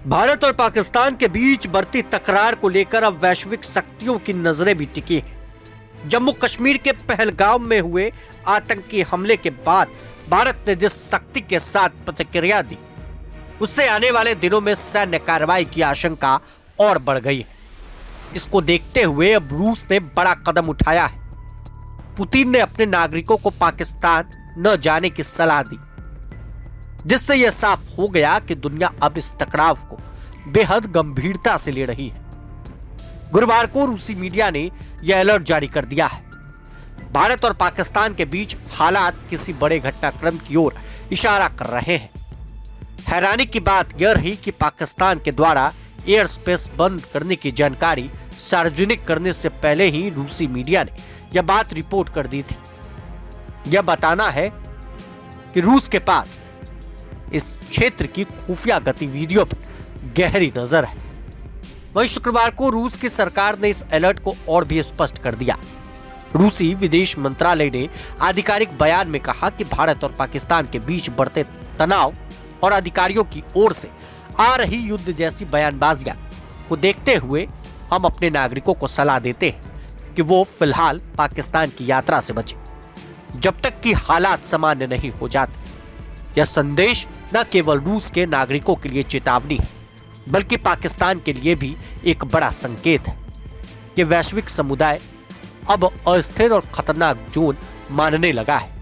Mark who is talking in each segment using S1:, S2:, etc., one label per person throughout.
S1: भारत और पाकिस्तान के बीच बढ़ती तकरार को लेकर अब वैश्विक शक्तियों की नजरें भी टिकी हैं। जम्मू कश्मीर के पहलगाम में हुए आतंकी हमले के बाद भारत ने जिस शक्ति के साथ प्रतिक्रिया दी, उससे आने वाले दिनों में सैन्य कार्रवाई की आशंका और बढ़ गई है। इसको देखते हुए अब रूस ने बड़ा कदम उठाया है। पुतिन ने अपने नागरिकों को पाकिस्तान न जाने की सलाह दी, जिससे यह साफ हो गया कि दुनिया अब इस टकराव को बेहद गंभीरता से ले रही है। गुरुवार को रूसी मीडिया ने यह अलर्ट जारी कर दिया है। भारत और पाकिस्तान के बीच हालात किसी बड़े घटनाक्रम की ओर इशारा कर रहे हैं। हैरानी की बात यह रही कि पाकिस्तान के द्वारा एयर स्पेस बंद करने की जानकारी सार्वजनिक करने से पहले ही रूसी मीडिया ने यह बात रिपोर्ट कर दी थी। यह बताना है कि रूस के पास इस क्षेत्र की खुफिया गतिविधियों पर गहरी नजर है। वहीं शुक्रवार को रूस की सरकार ने इस अलर्ट को और भी स्पष्ट कर दिया। रूसी विदेश मंत्रालय ने आधिकारिक बयान में कहा कि भारत और पाकिस्तान के बीच बढ़ते तनाव और अधिकारियों की ओर से आ रही युद्ध जैसी बयानबाजियां को देखते हुए हम अपने नागरिकों को सलाह देते हैं कि वो फिलहाल पाकिस्तान की यात्रा से बचें, जब तक कि हालात सामान्य नहीं हो जाते। यह संदेश न केवल रूस के नागरिकों के लिए चेतावनी है, बल्कि पाकिस्तान के लिए भी एक बड़ा संकेत है कि वैश्विक समुदाय अब अस्थिर और खतरनाक जोन मानने लगा है।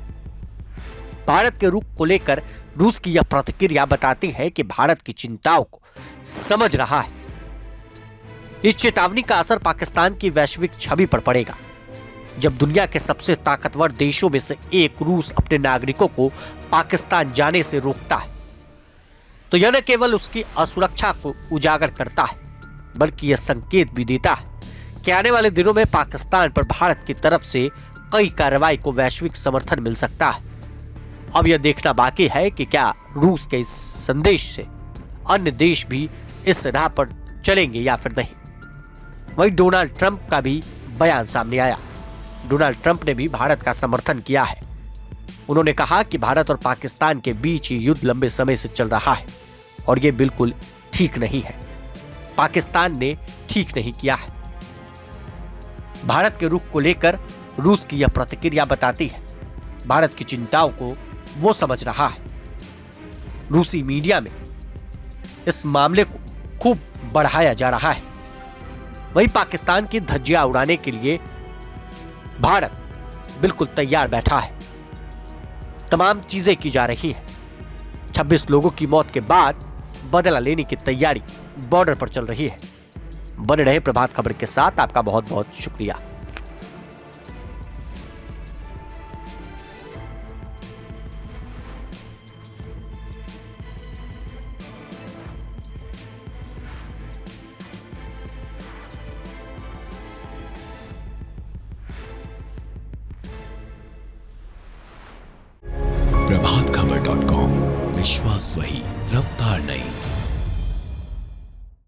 S1: भारत के रुख को लेकर रूस की यह प्रतिक्रिया बताती है कि भारत की चिंताओं को समझ रहा है। इस चेतावनी का असर पाकिस्तान की वैश्विक छवि पर पड़ेगा। जब दुनिया के सबसे ताकतवर देशों में से एक रूस अपने नागरिकों को पाकिस्तान जाने से रोकता है, तो यह न केवल उसकी असुरक्षा को उजागर करता है, बल्कि यह संकेत भी देता है कि आने वाले दिनों में पाकिस्तान पर भारत की तरफ से कई कार्रवाई को वैश्विक समर्थन मिल सकता है। अब यह देखना बाकी है कि क्या रूस के इस संदेश से अन्य देश भी इस राह पर चलेंगे या फिर नहीं। वहीं डोनाल्ड ट्रंप का भी बयान सामने आया। डोनाल्ड ट्रंप ने भी भारत का समर्थन किया है। उन्होंने कहा कि भारत और पाकिस्तान के बीच ये युद्ध लंबे समय से चल रहा है और ये बिल्कुल ठीक नहीं है। पाकिस्तान ने ठीक नहीं किया है। भारत के रुख को लेकर रूस की यह प्रतिक्रिया बताती है भारत की चिंताओं को वो समझ रहा है। रूसी मीडिया में इस मामले को खूब बढ़ाया जा रहा है। वहीं पाकिस्तान की धज्जियां उड़ाने के लिए भारत बिल्कुल तैयार बैठा है। तमाम चीजें की जा रही हैं। 26 लोगों की मौत के बाद बदला लेने की तैयारी बॉर्डर पर चल रही है। बने रहे प्रभात खबर के साथ। आपका बहुत बहुत शुक्रिया।
S2: प्रभात खबर .com, विश्वास वही, रफ्तार नहीं।